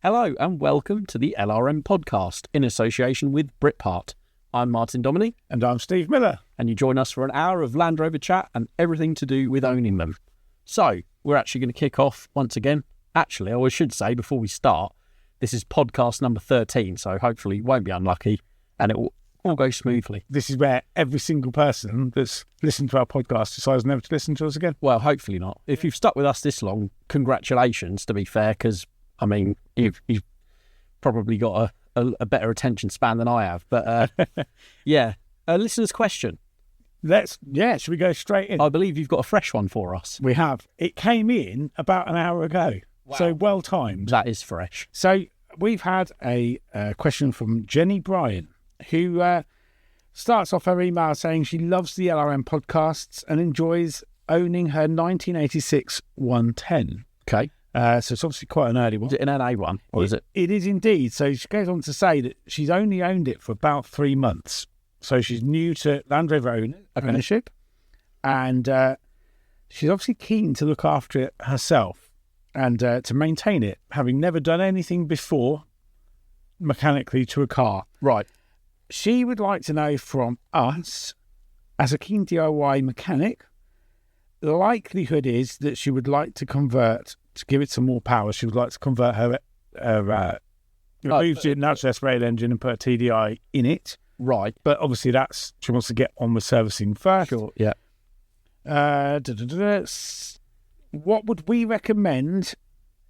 Hello and welcome to the LRM podcast in association with Britpart. I'm Martin Dominy. And I'm Steve Miller. And you join us for an hour of Land Rover chat and everything to do with owning them. So, we're actually going to kick off once again. Actually, I should say before we start, this is podcast number 13, so hopefully you won't be unlucky and it will all go smoothly. This is where every single person that's listened to our podcast decides never to listen to us again. Well, hopefully not. If you've stuck with us this long, congratulations, to be fair, because you've probably got a better attention span than I have. But yeah, a listener's question. Should we go straight in? I believe you've got a fresh one for us. We have. It came in about an hour ago. Wow. So well timed. That is fresh. So we've had a question from Jenny Bryan, who starts off her email saying she loves the LRM podcasts and enjoys owning her 1986 110. Okay. So it's obviously quite an early one. Is it an NA one, or is it? It is indeed. So she goes on to say that she's only owned it for about 3 months. So she's new to Land Rover ownership. And she's obviously keen to look after it herself and to maintain it, having never done anything before mechanically to a car. Right. She would like to know from us, as a keen DIY mechanic, the likelihood is that she would like to convert, to give it some more power. She would like to convert her remove the naturally aspirated engine and put a TDI in it. Right. But obviously she wants to get on with servicing first. Sure, yeah. What would we recommend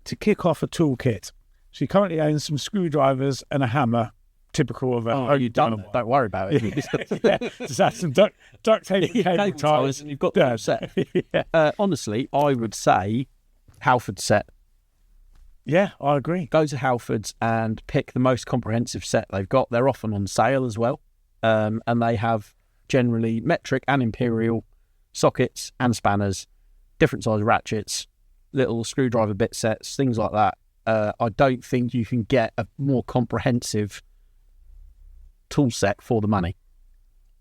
to kick off a toolkit? She currently owns some screwdrivers and a hammer, typical of a... you've done it. Don't worry about it. Yeah. Just add some duct tape and cable ties. And you've got the set. Yeah. Honestly, I would say Halford set. Yeah, I agree. Go to Halford's and pick the most comprehensive set they've got. They're often on sale as well. And they have generally metric and imperial sockets and spanners, different size ratchets, little screwdriver bit sets, things like that. I don't think you can get a more comprehensive tool set for the money.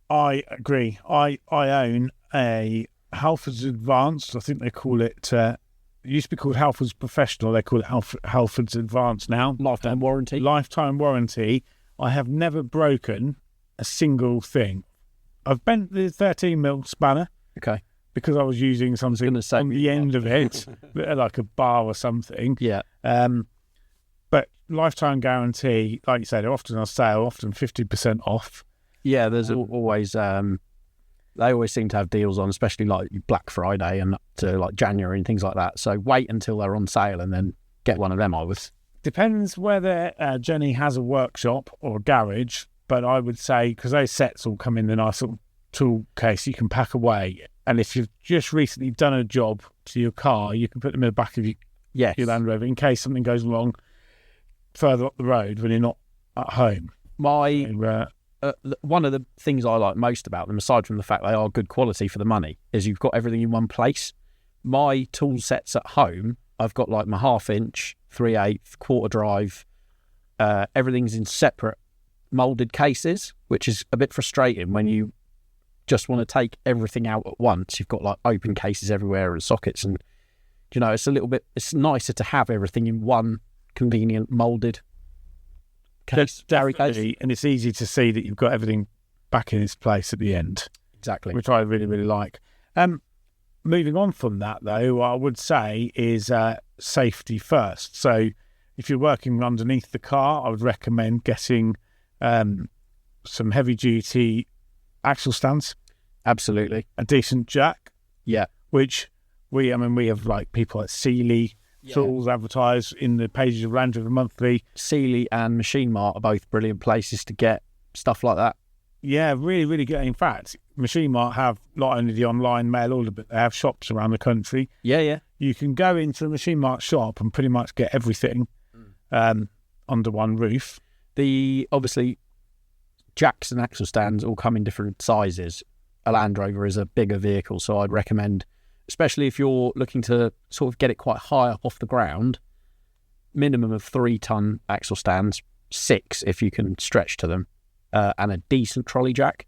I agree. I own a Halford's Advanced. I think they call it... it used to be called Halford's Professional. They call it Halford's Advanced now. Lifetime warranty. Lifetime warranty. I have never broken a single thing. I've bent the 13mm spanner. Okay. Because I was using something on the end of it, like a bar or something. Yeah. But lifetime guarantee, like you said, they're often on sale, often 50% off. Yeah, there's always... they always seem to have deals on, especially like Black Friday and up to like January and things like that. So wait until they're on sale and then get one of them, I would. Depends whether Jenny has a workshop or a garage, but I would say, because those sets all come in the nice little tool case you can pack away. And if you've just recently done a job to your car, you can put them in the back of your Land Rover in case something goes wrong further up the road when you're not at home. One of the things I like most about them, aside from the fact they are good quality for the money, is you've got everything in one place. My tool sets at home, I've got like my 1/2 inch, 3/8, quarter drive. Everything's in separate moulded cases, which is a bit frustrating when you just want to take everything out at once. You've got like open cases everywhere and sockets, and it's nicer to have everything in one convenient moulded case. Definitely, and it's easy to see that you've got everything back in its place at the end. Exactly. Which I really, really like. Moving on from that, though, what I would say is safety first. So if you're working underneath the car, I would recommend getting some heavy-duty axle stands. Absolutely. A decent jack. Yeah. Which we have like people at Sealy tools advertised in the pages of Land Rover Monthly. Sealy and Machine Mart are both brilliant places to get stuff like that. Yeah, really, really good. In fact, Machine Mart have not only the online mail order, but they have shops around the country. Yeah. You can go into a Machine Mart shop and pretty much get everything under one roof. Obviously, jacks and axle stands all come in different sizes. A Land Rover is a bigger vehicle, so I'd recommend, especially if you're looking to sort of get it quite high up off the ground, minimum of 3-ton axle stands, 6 if you can stretch to them, and a decent trolley jack.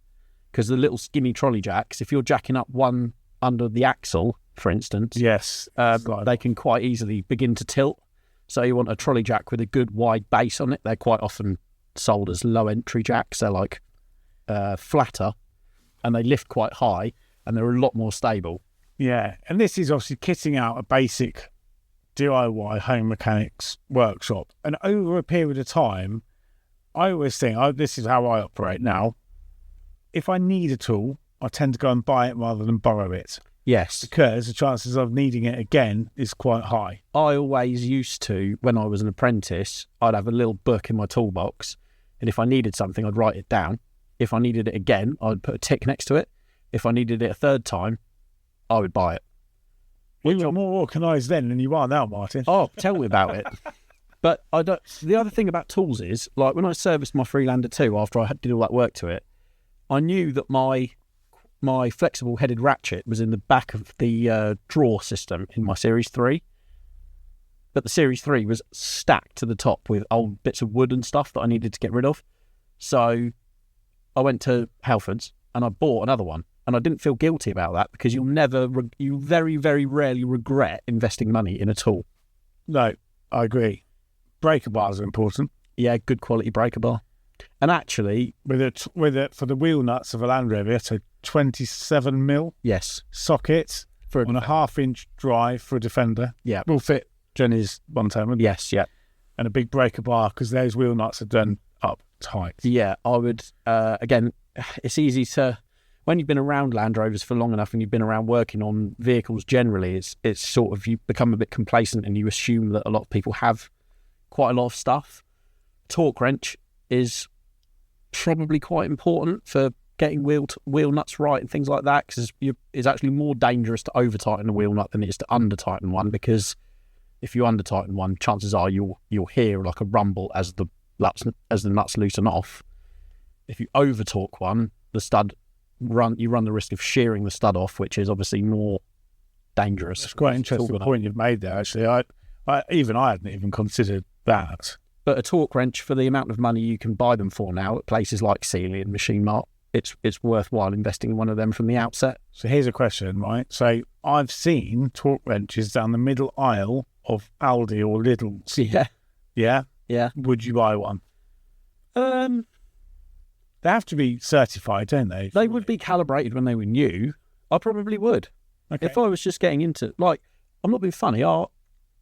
Because the little skinny trolley jacks, if you're jacking up one under the axle, for instance, yes, they can quite easily begin to tilt. So you want a trolley jack with a good wide base on it. They're quite often sold as low entry jacks. They're like flatter, and they lift quite high, and they're a lot more stable. Yeah, and this is obviously kitting out a basic DIY home mechanics workshop. And over a period of time, I always think, this is how I operate now. If I need a tool, I tend to go and buy it rather than borrow it. Yes. Because the chances of needing it again is quite high. I always used to, when I was an apprentice, I'd have a little book in my toolbox, and if I needed something, I'd write it down. If I needed it again, I'd put a tick next to it. If I needed it a third time, I would buy it. You were more organised then than you are now, Martin. Oh, tell me about it. But the other thing about tools is, like when I serviced my Freelander 2 after I did all that work to it, I knew that my flexible headed ratchet was in the back of the drawer system in my Series 3. But the Series 3 was stacked to the top with old bits of wood and stuff that I needed to get rid of. So I went to Halfords and I bought another one. And I didn't feel guilty about that, because you very, very rarely regret investing money in a tool. No, I agree. Breaker bars are important. Yeah, good quality breaker bar. And actually, with it for the wheel nuts of a Land Rover, it's a 27mm socket on a 1/2-inch drive for a Defender. Yeah, will fit Jenny's one-ton. Yes, yeah, and a big breaker bar, because those wheel nuts are done up tight. Yeah, I would. Again, it's easy to. When you've been around Land Rovers for long enough and you've been around working on vehicles generally, it's sort of, you become a bit complacent and you assume that a lot of people have quite a lot of stuff. Torque wrench is probably quite important for getting wheel nuts right and things like that, because it's actually more dangerous to over tighten a wheel nut than it is to under tighten one, because if you under tighten one, chances are you'll hear like a rumble as the nuts loosen off. If you over torque one, you run the risk of shearing the stud off, which is obviously more dangerous. It's quite an interesting point you've made there, actually. I hadn't even considered that. But a torque wrench, for the amount of money you can buy them for now at places like Sealy and Machine Mart, it's worthwhile investing in one of them from the outset. So here's a question, right? So I've seen torque wrenches down the middle aisle of Aldi or Lidl's. Yeah. Yeah? Yeah. Would you buy one? They have to be certified, don't they? They would be calibrated when they were new. I probably would. Okay. If I was just getting into, like, I'm not being funny, our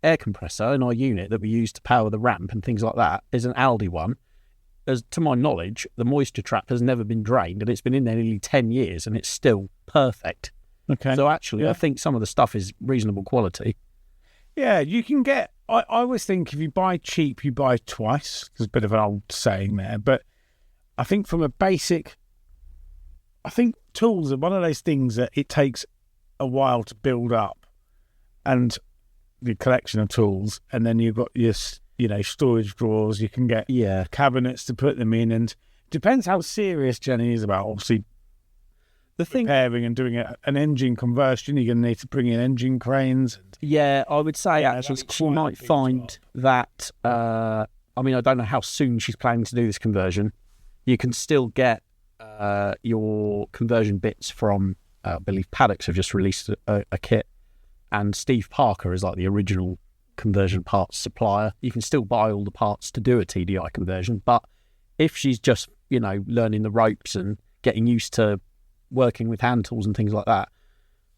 air compressor in our unit that we use to power the ramp and things like that is an Aldi one. As to my knowledge, the moisture trap has never been drained, and it's been in there nearly 10 years and it's still perfect. Okay. So actually, I think some of the stuff is reasonable quality. Yeah, you can get... I always think if you buy cheap, you buy twice. There's a bit of an old saying there, but I think from a basic... I think tools are one of those things that it takes a while to build up, and the collection of tools, and then you've got your, storage drawers. You can get cabinets to put them in, and it depends how serious Jenny is about, obviously, the thing repairing and doing an engine conversion. You're going to need to bring in engine cranes. Yeah, I would say actually she might find that. I don't know how soon she's planning to do this conversion. You can still get your conversion bits from, I believe Paddocks have just released a kit, and Steve Parker is like the original conversion parts supplier. You can still buy all the parts to do a TDI conversion, but if she's just, learning the ropes and getting used to working with hand tools and things like that,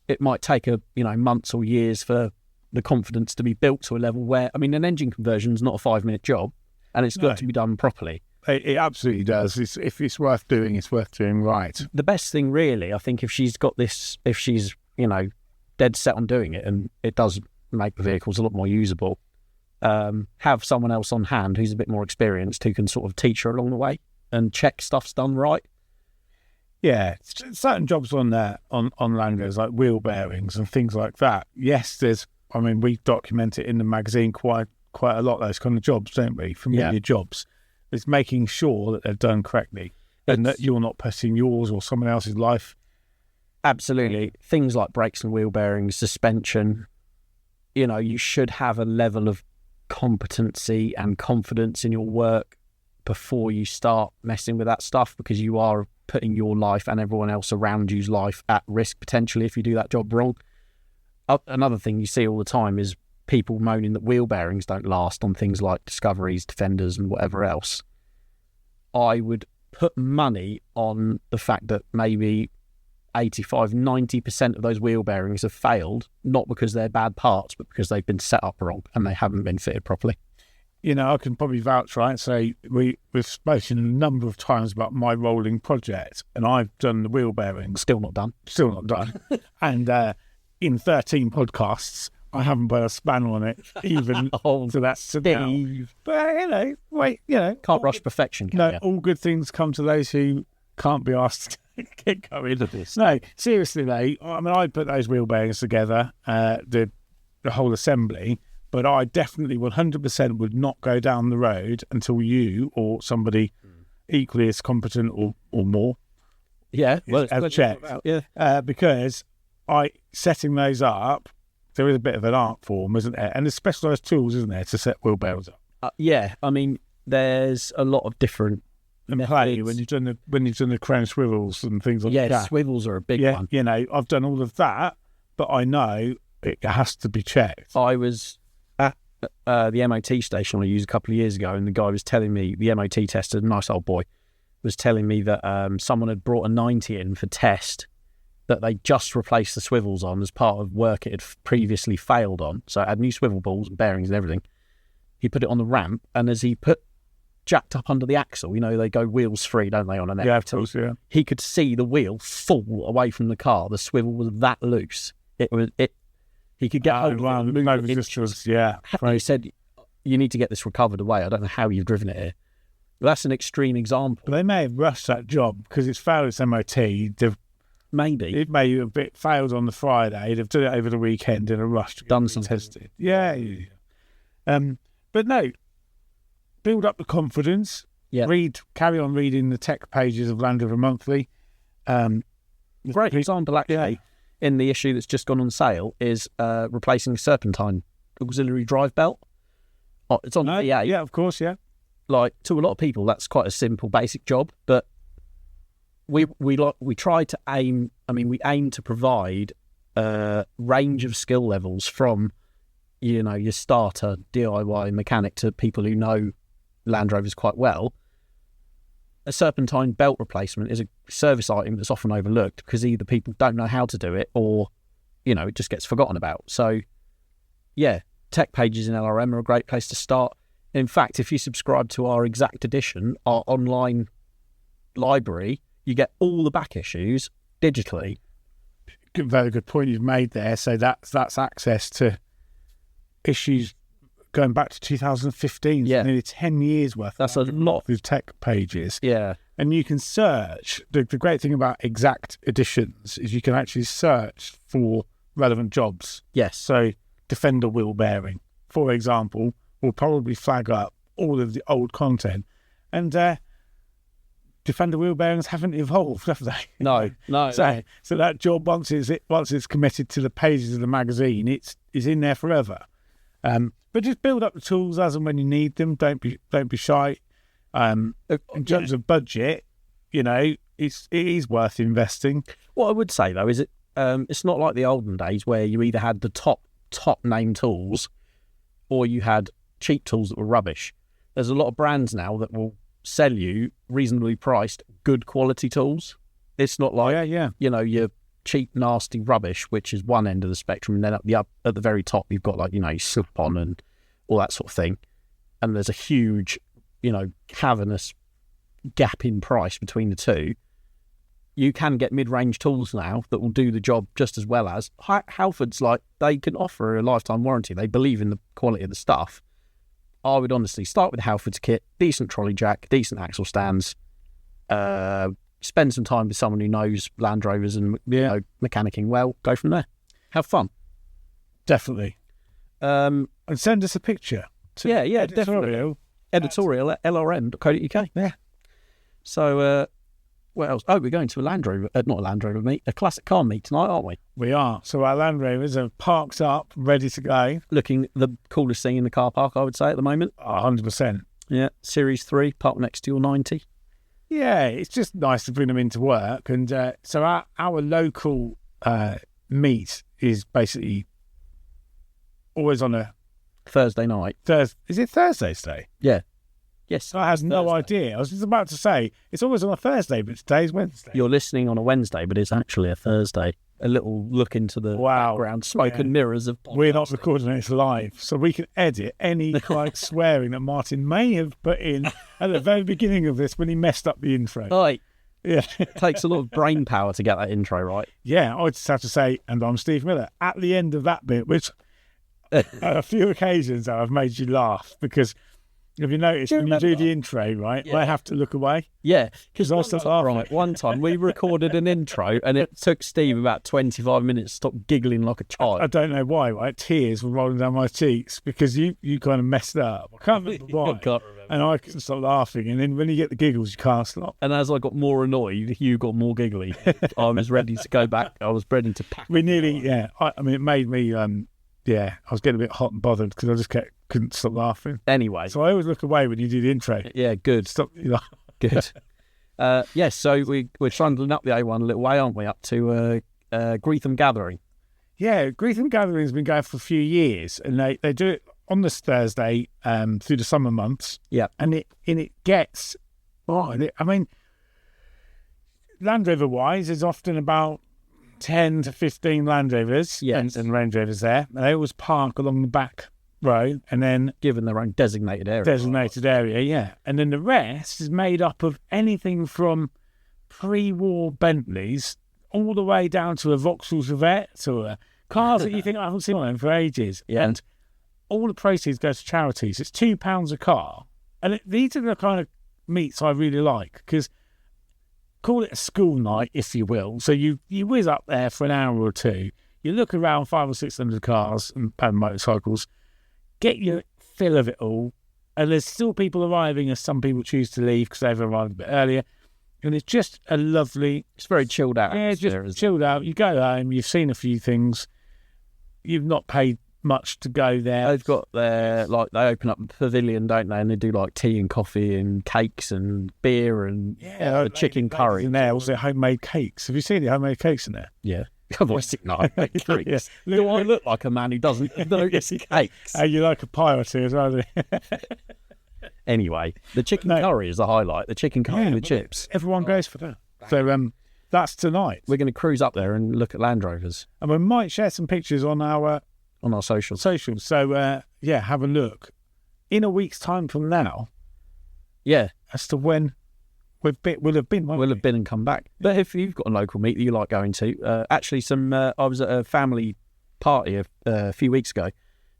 it might take months or years for the confidence to be built to a level where, an engine conversion is not a 5-minute job, and it's got to be done properly. It absolutely does. If it's worth doing, it's worth doing right. The best thing, really, I think, if she's dead set on doing it, and it does make the vehicles a lot more usable, have someone else on hand who's a bit more experienced who can sort of teach her along the way and check stuff's done right. Yeah, certain jobs on Land Rovers, like wheel bearings and things like that. Yes, we document it in the magazine quite a lot, those kind of jobs, don't we? Familiar jobs. It's making sure that they're done correctly and that you're not putting yours or someone else's life. Absolutely. Things like brakes and wheel bearings, suspension, you should have a level of competency and confidence in your work before you start messing with that stuff, because you are putting your life and everyone else around you's life at risk potentially if you do that job wrong. Another thing you see all the time is people moaning that wheel bearings don't last on things like Discoveries, Defenders and whatever else, I would put money on the fact that maybe 85-90% of those wheel bearings have failed, not because they're bad parts, but because they've been set up wrong and they haven't been fitted properly. You know, I can probably vouch, right? So we've spoken a number of times about my rolling project, and I've done the wheel bearings. Still not done. And in 13 podcasts, I haven't put a spanner on it, even Oh, to that. Steve. But, Can't rush perfection, can No, you? all good things come to those who can't be asked to get going. No, seriously, though, I mean, I put those wheel bearings together, the whole assembly, but I definitely 100% would not go down the road until you or somebody equally as competent or more Yeah, well, has checked. Because setting those up, there is a bit of an art form, isn't there? And there's specialised tools, isn't there, to set wheel bearings up. yeah, I mean, there's a lot of different Play when you've done the crown swivels and things like that. Yeah, swivels are a big one. You know, I've done all of that, but I know it has to be checked. I was at the MOT station I used a couple of years ago, and the guy was telling me, the MOT tester, nice old boy, was telling me that someone had brought a 90 in for test that they just replaced the swivels on as part of work it had previously failed on. So it had new swivel balls and bearings and everything. He put it on the ramp, and as he jacked up under the axle, you know, they go wheels free, don't they, on an Yeah, of course, yeah. He could see the wheel fall away from the car. The swivel was that loose. He could get hold of it. And move no it in. resistance, yeah. He said, you need to get this recovered away. I don't know how you've driven it here. Well, that's an extreme example. But they may have rushed that job because it's failed its MOT. Maybe. It may have failed on the Friday. They've done it over the weekend in a rush to Done some tested. Yeah. But no, build up the confidence. Yeah. Carry on reading the tech pages of Land Rover Monthly. Great example, actually, in the issue that's just gone on sale is replacing a serpentine auxiliary drive belt. It's on the V8. Yeah, of course, yeah. Like, to a lot of people, that's quite a simple, basic job, but we try to aim. I mean, we aim to provide a range of skill levels from, you know, your starter DIY mechanic to people who know Land Rovers quite well. A serpentine belt replacement is a service item that's often overlooked because either people don't know how to do it or, you know, it just gets forgotten about. So, yeah, tech pages in LRM are a great place to start. In fact, if you subscribe to our Exact Edition, our online library, you get all the back issues digitally. Very good point you've made there. So that's access to issues going back to 2015. Yeah. So nearly 10 years worth. That's a lot. With tech pages. Yeah. And you can search. The great thing about Exact Editions is you can actually search for relevant jobs. Yes. So Defender wheel bearing, for example, will probably flag up all of the old content. And Defender wheel bearings haven't evolved, have they? No. So that job, once it's committed to the pages of the magazine, it's in there forever. But just build up the tools as and when you need them. Don't be shy. In terms of budget, you know, it is worth investing. What I would say though is it's not like the olden days where you either had the top name tools or you had cheap tools that were rubbish. There's a lot of brands now that will sell you reasonably priced, good quality tools. It's not like you know, your cheap, nasty rubbish, which is one end of the spectrum, and then at the very top you've got, like, you know, your slip-on and all that sort of thing. And there's a huge, you know, cavernous gap in price between the two. You can get mid-range tools now that will do the job just as well as Halford's. Like, they can offer a lifetime warranty. They believe in the quality of the stuff. I would honestly start with Halford's kit, decent trolley jack, decent axle stands, spend some time with someone who knows Land Rovers and, you know, mechanicking well, go from there. Have fun. Definitely. And send us a picture. Yeah, definitely. Editorial at lrm.co.uk. Yeah. So, what else? Oh, we're going to a Land Rover, not a Land Rover meet, a classic car meet tonight, aren't we? We are. So our Land Rovers are parked up, ready to go. Looking the coolest thing in the car park, I would say, at the moment. 100%. Yeah, Series 3, parked next to your 90. Yeah, it's just nice to bring them into work. And so our local meet is basically always on a Thursday night. Is it Thursday's day? Yeah. Yes. I had no Thursday. idea. I was just about to say, it's always on a Thursday, but today's Wednesday. You're listening on a Wednesday, but it's actually a Thursday. A little look into the background, smoke and mirrors of podcasting. We're not recording it live, so we can edit any like swearing that Martin may have put in at the very beginning of this when he messed up the intro. Right. Yeah. It takes a lot of brain power to get that intro right. Yeah, I just have to say, and I'm Steve Miller, at the end of that bit, which on a few occasions I've made you laugh, because have you noticed when you do the intro, right, I have to look away? Yeah. Because I start laughing. Right, one time we recorded an intro and it took Steve about 25 minutes to stop giggling like a child. I don't know why, right? Tears were rolling down my cheeks because you kind of messed up. I can't remember why. I can't remember. And I couldn't stop laughing. And then when you get the giggles, you can't stop. And as I got more annoyed, you got more giggly. I was ready to go back. I was ready to pack. We nearly, yeah. I mean, it made me, I was getting a bit hot and bothered because I just couldn't stop laughing. Anyway. So I always look away when you do the intro. Yeah, good. Stop. Good. So we're trundling up the A1 a little way, aren't we? Up to Greetham Gathering. Yeah, Greetham Gathering's been going for a few years, and they do it on this Thursday through the summer months. Yeah. And it gets, Land Rover wise is often about 10 to 15 Land Rovers and Range Rovers there. And they always park along the back row, and then given their own designated area. Yeah. And then the rest is made up of anything from pre-war Bentleys all the way down to a Vauxhall Chevette or cars that you think I haven't seen one of them for ages. Yeah. And all the proceeds go to charities. It's £2 a car. And these are the kind of meets I really like, because call it a school night, if you will. So you whiz up there for an hour or two. You look around 500 or 600 cars and motorcycles, get your fill of it all. And there's still people arriving as some people choose to leave because they've arrived a bit earlier. And it's just a lovely... It's very chilled out. Yeah, just chilled out. You go home, you've seen a few things. You've not paid much to go there. They've got their, they open up a pavilion, don't they? And they do tea and coffee and cakes and beer and the chicken curry. In there, also homemade cakes. Have you seen the homemade cakes in there? Yeah. Otherwise, no. Cakes. Yeah. Do I look like a man who doesn't notice cakes? You like a pie or two as well, do you? Anyway, the chicken curry is the highlight. The chicken curry with chips. Everyone goes for that. So that's tonight. We're going to cruise up there and look at Land Rovers. And we might share some pictures on our socials. So, have a look. In a week's time from now, as to when we'll have been and come back. But if you've got a local meet that you like going to, actually I was at a family party a few weeks ago,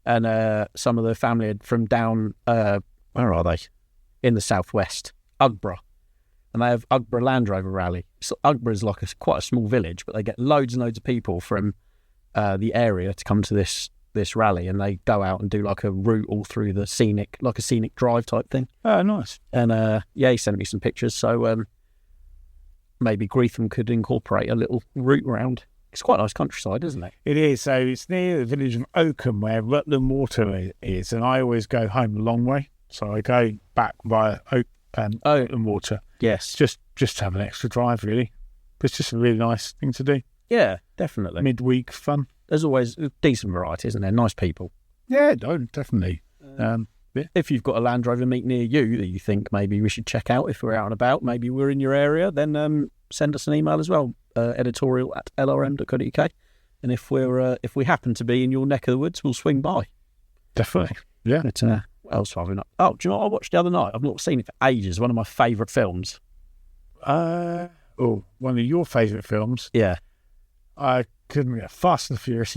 and some of the family from down, where are they? In the southwest, Ugborough. And they have Ugborough Land Rover rally. So Ugborough is quite a small village, but they get loads and loads of people from the area to come to this rally, and they go out and do a route all through the scenic drive type thing. Oh, nice. And he sent me some pictures, so maybe Greetham could incorporate a little route around. It's quite a nice countryside, isn't it? It is. So it's near the village of Oakham where Rutland Water is, and I always go home the long way. So I go back via Rutland Water. Yes. Just to have an extra drive, really. It's just a really nice thing to do. Yeah, definitely. Midweek fun. There's always a decent variety, isn't there? Nice people. Yeah, definitely. If you've got a Land Rover meet near you that you think maybe we should check out if we're out and about, maybe we're in your area, then send us an email as well, editorial@lrm.co.uk. And if we happen to be in your neck of the woods, we'll swing by. Definitely. Yeah. But, what else have we not? Oh, do you know what I watched the other night? I've not seen it for ages. One of my favourite films. One of your favourite films? Yeah. I couldn't get Fast and Furious.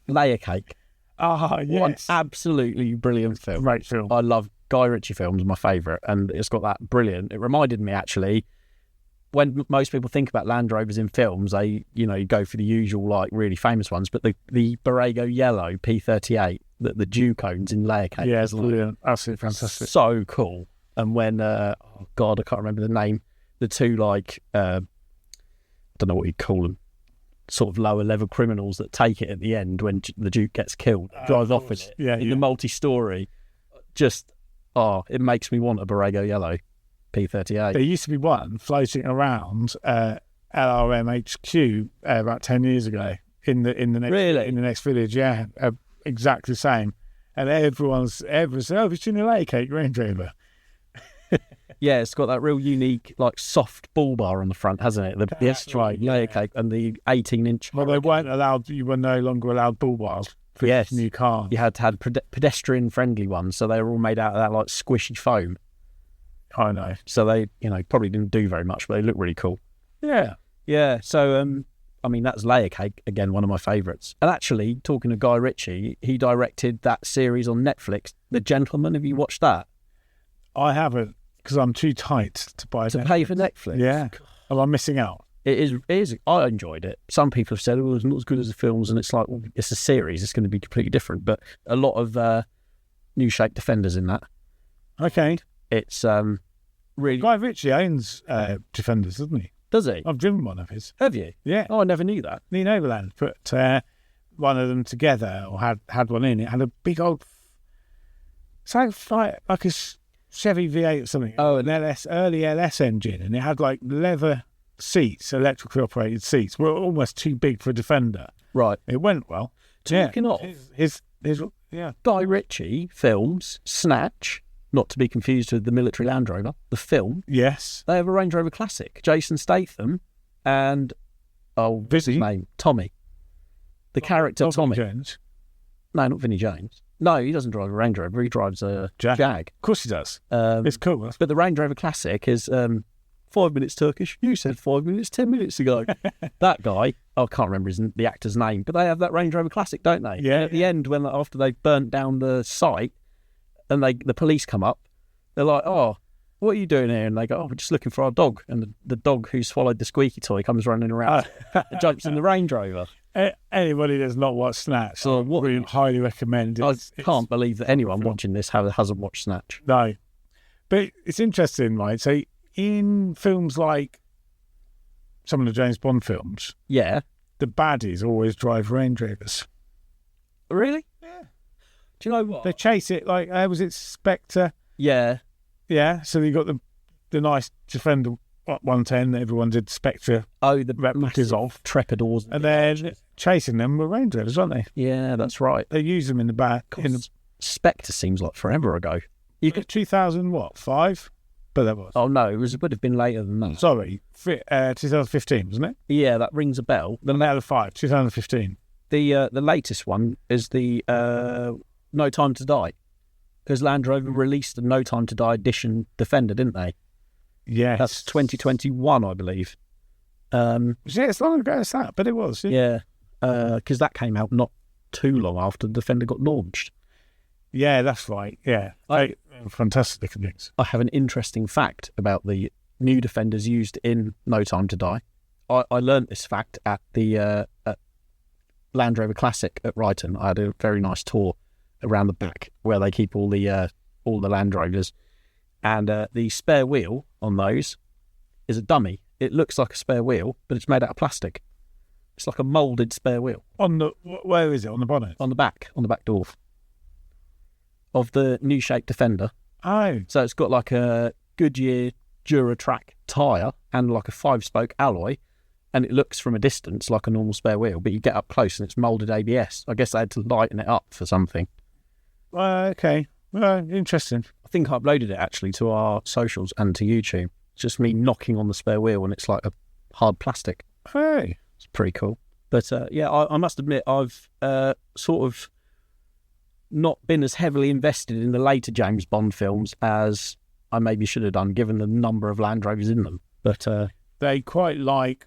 Layer Cake. Ah, yes. What an absolutely brilliant film. Great film. I love Guy Ritchie films, my favourite, and it's got that brilliant. It reminded me, actually, when most people think about Land Rovers in films, they, you go for the usual, really famous ones, but the Borrego Yellow P38 that the Duke owns in Layer Cake. Yeah, it's brilliant. Absolutely fantastic. So cool. And when, I can't remember the name, the two, I don't know what you'd call them, sort of lower level criminals that take it at the end when the Duke gets killed, drives off with it in the multi-story. Just, it makes me want a Borrego Yellow P38. There used to be one floating around LRM HQ about 10 years ago in the next village. Yeah, exactly the same. And everyone's oh, have you seen a layer cake Range Rover? Yeah, it's got that real unique, like, soft bull bar on the front, hasn't it? The S-Drive layer cake and the 18-inch. Well, they weren't allowed. You were no longer allowed bull bars for new cars. You had to have pedestrian-friendly ones, so they were all made out of that, like, squishy foam. I know. So they, probably didn't do very much, but they look really cool. Yeah. Yeah, so, that's Layer Cake, again, one of my favourites. And actually, talking to Guy Ritchie, he directed that series on Netflix, The Gentleman. Have you watched that? I haven't, because I'm too tight to buy to pay for Netflix. Yeah. Am I missing out? It is. I enjoyed it. Some people have said, "Oh, it's not as good as the films," and it's like, well, it's a series. It's going to be completely different. But a lot of new shape Defenders in that. Okay. It's really. Guy Ritchie owns Defenders, doesn't he? Does he? I've driven one of his. Have you? Yeah. Oh, I never knew that. Lean Overland put one of them together, or had one in. It had a big old. It's like a Chevy V8 or something. Oh, an early LS engine, and it had like leather seats, electrically operated seats. Were almost too big for a Defender. Right. It went well. Talking of his Guy Ritchie films, Snatch, not to be confused with the military Land Rover, the film. Yes. They have a Range Rover Classic. Jason Statham and what's his name? Tommy. The character Tommy. Jones. No, not Vinnie Jones. No, he doesn't drive a Range Rover. He drives a Jag. Of course he does. It's cool. But the Range Rover Classic is 5 minutes Turkish. You said 5 minutes 10 minutes ago. That guy, I can't remember the actor's name, but they have that Range Rover Classic, don't they? Yeah. And at the end, after they've burnt down the site and the police come up, they're like, "Oh, what are you doing here?" And they go, "Oh, we're just looking for our dog." And the dog who swallowed the squeaky toy comes running around and jumps in the Range Rover. Anybody that's not watched Snatch, So really highly recommend it. I can't believe that anyone watching this hasn't watched Snatch. No. But it's interesting, right? So in films like some of the James Bond films, Yeah. the baddies always drive Range Rovers. Really? Yeah. Do you know what? They chase it like, was it Spectre? Yeah. Yeah. So you got the nice Defender 110 that everyone did Spectre The replicas of. Trepidors. And then chasing them were Range Rovers, weren't they? Yeah, that's right. They use them in the back. Spectre seems like forever ago. You got 2005? But that was. Oh no, it would have been later than that. Sorry, 2015, wasn't it? Yeah, that rings a bell. Then out of 5, 2015. The latest one is the No Time to Die, because Land Rover released the No Time to Die edition Defender, didn't they? Yes. That's 2021, I believe. Yeah, it's long ago as that, but it was. Yeah, because that came out not too long after the Defender got launched. Yeah, that's right. Yeah, fantastic things. I have an interesting fact about the new Defenders used in No Time to Die. I learnt this fact at the at Land Rover Classic at Brighton. I had a very nice tour around the back where they keep all the Land Rovers, and the spare wheel on those is a dummy. It looks like a spare wheel, but it's made out of plastic. It's like a moulded spare wheel. Where is it? On the bonnet? On the back door of the new shape Defender. Oh. So it's got like a Goodyear Duratrack tyre and like a 5-spoke alloy, and it looks from a distance like a normal spare wheel, but you get up close and it's moulded ABS. I guess they had to lighten it up for something. Okay. Interesting. I think I uploaded it actually to our socials and to YouTube. It's just me knocking on the spare wheel and it's like a hard plastic. Hey. It's pretty cool. But I must admit I've sort of not been as heavily invested in the later James Bond films as I maybe should have done, given the number of Land Rovers in them. But they quite like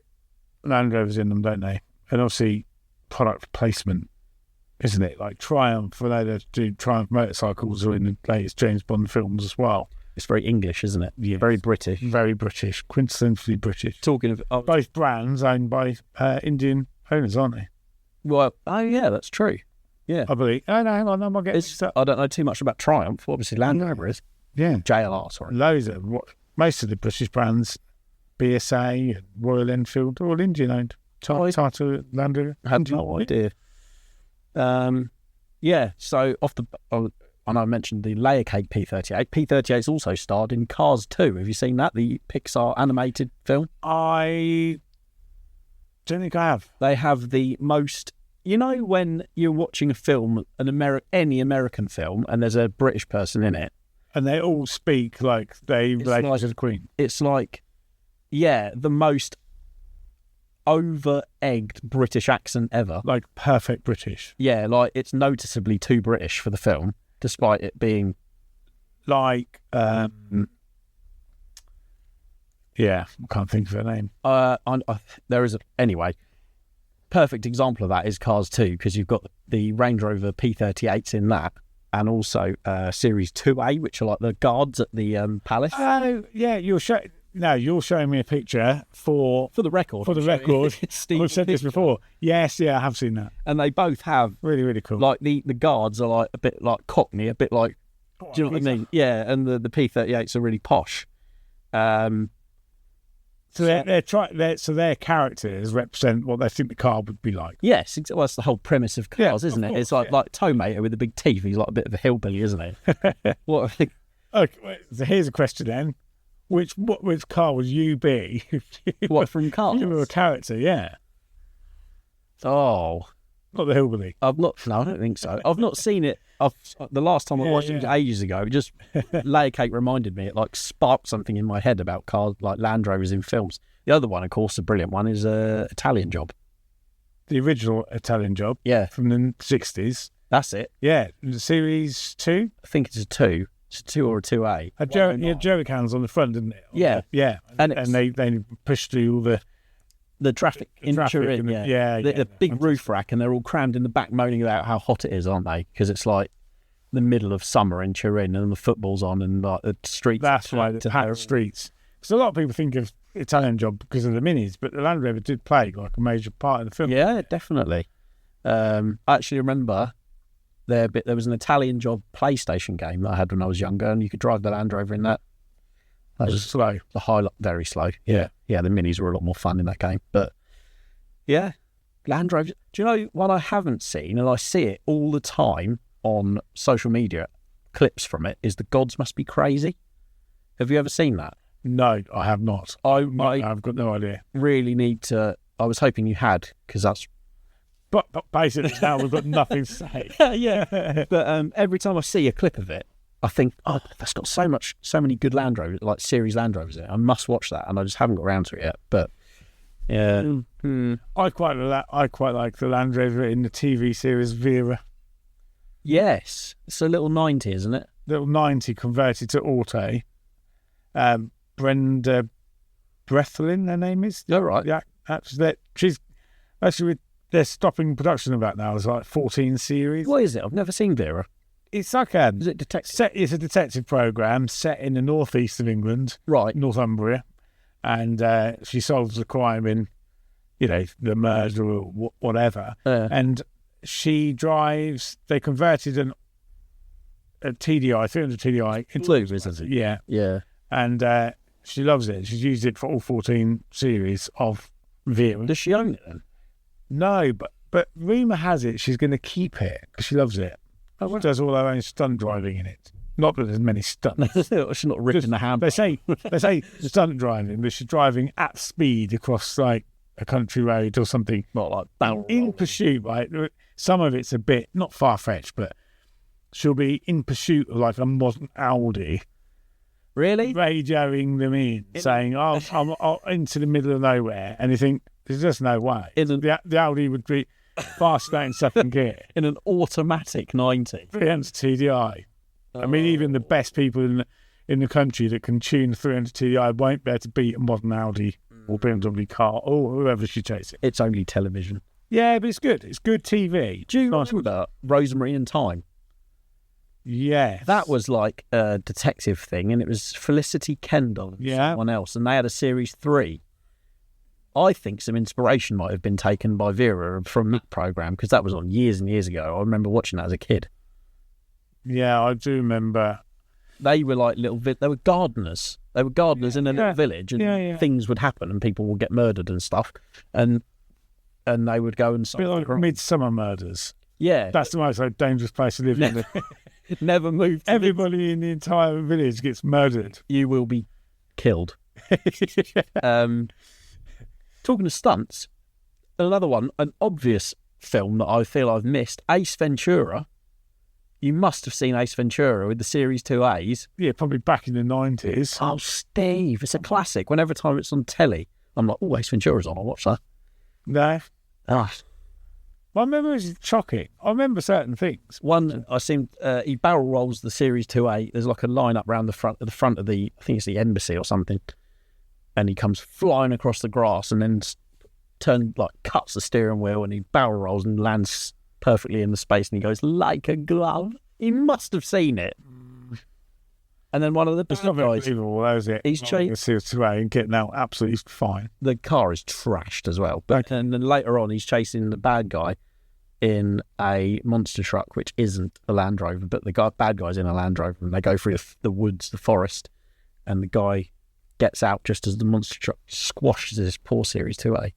Land Rovers in them, don't they? And obviously product placement, isn't it? Like Triumph, when they do Triumph motorcycles, are in the latest James Bond films as well. It's very English, isn't it? Yeah. Very British. Very British. Quintessentially British. Talking of... both brands owned by Indian owners, aren't they? Well, yeah, that's true. Yeah. I believe. Oh, no, hang on. I'm getting stuck. I don't know too much about Triumph. Obviously, Land Rover is. Yeah. JLR, sorry. Loads of most of the British brands, BSA and Royal Enfield, all Indian owned. Tata, Land Rover. I had no idea. Yeah, so and I mentioned the Layer Cake P38. P38's also starred in Cars 2. Have you seen that? The Pixar animated film? I don't think I have. They have the most You know when you're watching a film, any American film, and there's a British person in it, and they all speak like they relate to the Queen. It's like, yeah, the most over-egged British accent ever. Like perfect British. Yeah, like it's noticeably too British for the film, despite it being like, yeah, I can't think of her name. There is anyway. Perfect example of that is Cars 2, because you've got the Range Rover P38s in that, and also Series 2A, which are like the guards at the palace. Oh, yeah, you're showing me a picture for the record. For the record, I've said this before. Yes, yeah, I have seen that, and they both have really, really cool. Like the guards are like a bit like Cockney, a bit like, do you know what I mean? Yeah, and the P38s are really posh. So their characters represent what they think the car would be like. Yes, well, that's the whole premise of Cars, isn't it? Course, it's like Tomato with the big teeth. He's like a bit of a hillbilly, isn't he? What? Okay, so here's a question then: which car would you be? What, from Cars? You were a character, yeah. Oh, not the hillbilly. I've not. No, I don't think so. I've not seen it. The last time I watched it was ages ago. It just Layer Cake reminded me. It like sparked something in my head about cars, like Land Rovers in films. The other one, of course, the brilliant one, is Italian Job. The original Italian Job, yeah, from the 60s. That's it. Yeah, Series 2. I think it's a 2. It's a 2 or a 2A. Had jerry cans on the front, didn't it? Yeah, yeah, and they pushed through all the traffic in Turin, the big roof rack, and they're all crammed in the back moaning about how hot it is, aren't they? Because it's like the middle of summer in Turin and the football's on and like the streets. That's why the packed streets. Because a lot of people think of Italian Job because of the minis, but the Land Rover did play like a major part of the film. Yeah, definitely. I actually remember there was an Italian Job PlayStation game that I had when I was younger, and you could drive the Land Rover in that. That was slow. The highlight, very slow. Yeah. Yeah, the minis were a lot more fun in that game. But yeah, Land Rover. Do you know what I haven't seen, and I see it all the time on social media, clips from it, is The Gods Must Be Crazy. Have you ever seen that? No, I have not. I've got no idea. Really need to. I was hoping you had, because that's. But basically now we've got nothing to say. Yeah. But every time I see a clip of it, I think, oh, that's got so many good Land Rovers, like series Land Rovers in it. I must watch that, and I just haven't got around to it yet. But yeah, I quite like the Land Rover in the TV series Vera. Yes, it's a little 90, isn't it? Little 90 converted to auto. Brenda Breathlin, her name is. Oh, right. Yeah, she's actually they're stopping production of that now. It's like 14 series. What is it? I've never seen Vera. It's like is it detective? It's a detective program set in the northeast of England, right, Northumbria, and she solves the crime in, the murder or whatever. And she drives. They converted a TDI, 300 TDI into blue, isn't it? Yeah, yeah. And she loves it. She's used it for all 14 series of Vera. Does she own it then? No, but rumour has it she's going to keep it because she loves it. She does all her own stunt driving in it. Not that there's many stunts. She's not ripping the handle. They say stunt driving, but she's driving at speed across like a country road or something. Not like barrel in pursuit, right? Some of it's a bit not far fetched, but she'll be in pursuit of like a modern Audi. Really? Radioing them saying, I'm into the middle of nowhere, and you think there's just no way. The Audi would be faster in second gear. In an automatic 90. 300 TDI. I mean, even the best people in the country that can tune 300 TDI won't be able to beat a modern Audi or BMW car or whoever she chases it. It's only television. Yeah, but it's good. It's good TV. Do you remember Rosemary in Time? Yeah. That was like a detective thing, and it was Felicity Kendall and someone else, and they had a series 3. I think some inspiration might have been taken by Vera from that programme, because that was on years and years ago. I remember watching that as a kid. Yeah, I do remember. They were like they were gardeners. They were gardeners in a little village, and things would happen, and people would get murdered and stuff, and they would go and... A bit like Midsummer Murders. Yeah. That's the most dangerous place to live in. It never moved. Everybody in the entire village gets murdered. You will be killed. Talking of stunts, another one, an obvious film that I feel I've missed, Ace Ventura. You must have seen Ace Ventura with the Series 2As. Yeah, probably back in the 90s. Oh, Steve, it's a classic. Whenever time it's on telly, I'm like, oh, Ace Ventura's on. I'll watch that. No. Ah. My memory is shocking. I remember certain things. One, I seem he barrel rolls the Series 2A. There's like a line up round the front of the, I think it's the embassy or something, and he comes flying across the grass and then cuts the steering wheel and he barrel rolls and lands perfectly in the space and he goes like a glove. He must have seen it. And then one of the It's not very believable, though, is it? He's chasing and getting out absolutely fine. The car is trashed as well. But and then later on, he's chasing the bad guy in a monster truck, which isn't a Land Rover, but the bad guy's in a Land Rover, and they go through the woods, the forest, and the guy gets out just as the monster truck squashes his poor Series 2A.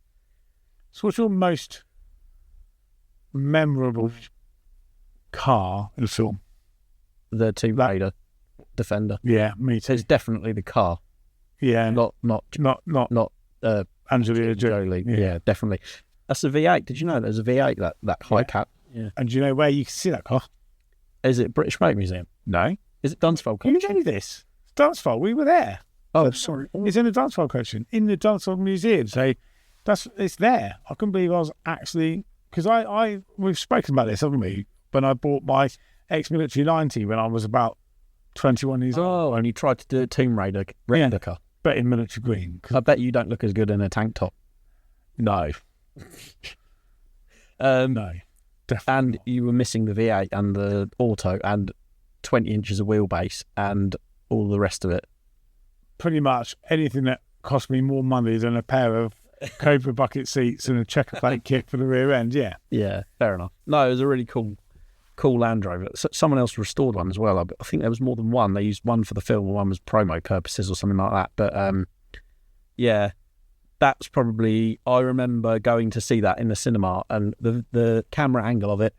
So what's your most memorable car in the film? The Tomb Raider Defender. Yeah, me too. It's definitely the car. Yeah, not Angelina Jolie. Yeah, definitely. That's a V8. Did you know there's a V8 that high cap? Yeah. And do you know where you can see that car? Is it British Motor Museum? No. Is it Dunsfold You Collection? know this. It's Dunsfold. We were there. Oh, sorry. It's in the Dunsfold Collection, in the Dunsfold Museum. So it's there. I couldn't believe I was actually, because we've spoken about this, haven't we? When I bought my ex-military 90 when I was about 21 years old. Oh, and you tried to do a Tomb Raider replica. But in military green. I bet you don't look as good in a tank top. No. No. Definitely and not. you were missing the V8 and the auto and 20 inches of wheelbase and all the rest of it. Pretty much anything that cost me more money than a pair of Cobra bucket seats and a checker plate kit for the rear end. Yeah. Yeah, fair enough. No, it was a really cool Land Rover. Someone else restored one as well. I think there was more than one. They used one for the film and one was promo purposes or something like that. But yeah, that's probably, I remember going to see that in the cinema and the camera angle of it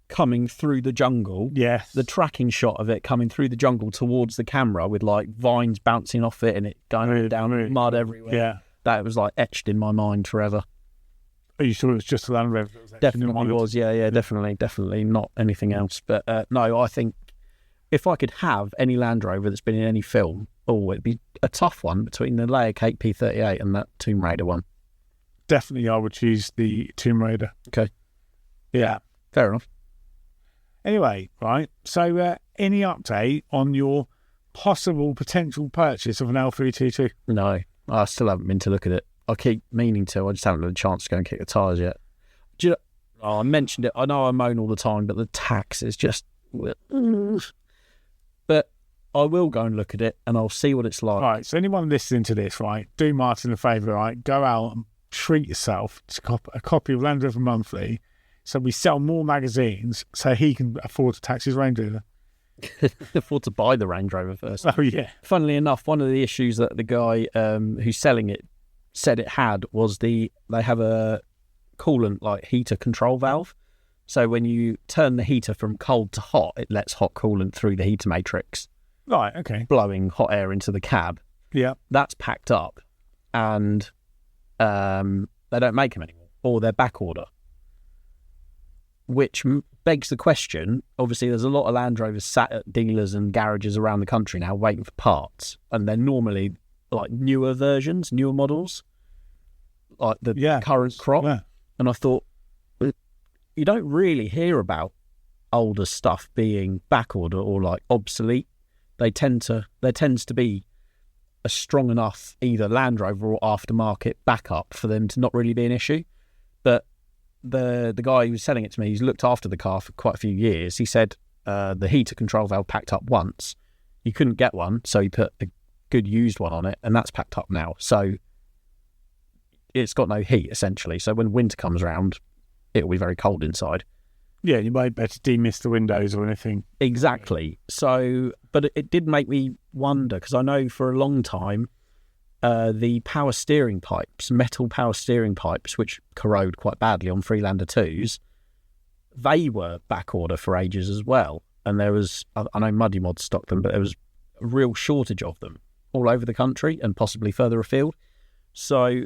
coming through the jungle. Yes. The tracking shot of it coming through the jungle towards the camera with like vines bouncing off it and it going down mud everywhere. Yeah. That was like etched in my mind forever. Are you sure it was just a Land Rover? Definitely was, yeah, definitely not anything else. But no, I think if I could have any Land Rover that's been in any film, it'd be a tough one between the Layer Cake P38 and that Tomb Raider one. Definitely, I would choose the Tomb Raider. Okay. Yeah. Fair enough. Anyway, right, so any update on your potential purchase of an L322? No, I still haven't been to look at it. I keep meaning to. I just haven't had a chance to go and kick the tyres yet. Do you know, I mentioned it. I know I moan all the time, but the tax is just... But I will go and look at it and I'll see what it's like. Right, so anyone listening to this, right, do Martin a favour, right, go out and treat yourself to a copy of Land Rover Monthly so we sell more magazines so he can afford to tax his Range Rover. Afford to buy the Range Rover first. Oh, yeah. Funnily enough, one of the issues that the guy who's selling it said it had was they have a coolant like heater control valve. So when you turn the heater from cold to hot, it lets hot coolant through the heater matrix. Right, okay. Blowing hot air into the cab. Yeah. That's packed up and they don't make them anymore, or they're back order. Which begs the question, obviously there's a lot of Land Rovers sat at dealers and garages around the country now waiting for parts, and they're normally like newer versions, newer models, like the current crop. Yeah. And I thought, you don't really hear about older stuff being back order or like obsolete. There tends to be a strong enough either Land Rover or aftermarket backup for them to not really be an issue. But the guy who was selling it to me, he's looked after the car for quite a few years. He said the heater control valve packed up once. You couldn't get one, so he put a good used one on it, and that's packed up now. So it's got no heat, essentially. So when winter comes around, it'll be very cold inside. Yeah, you might better demist the windows or anything. Exactly. So, but it did make me wonder, because I know for a long time, the power steering pipes, metal power steering pipes, which corrode quite badly on Freelander 2s, they were back order for ages as well. And there was, I know Muddy Mod stocked them, but there was a real shortage of them all over the country and possibly further afield. So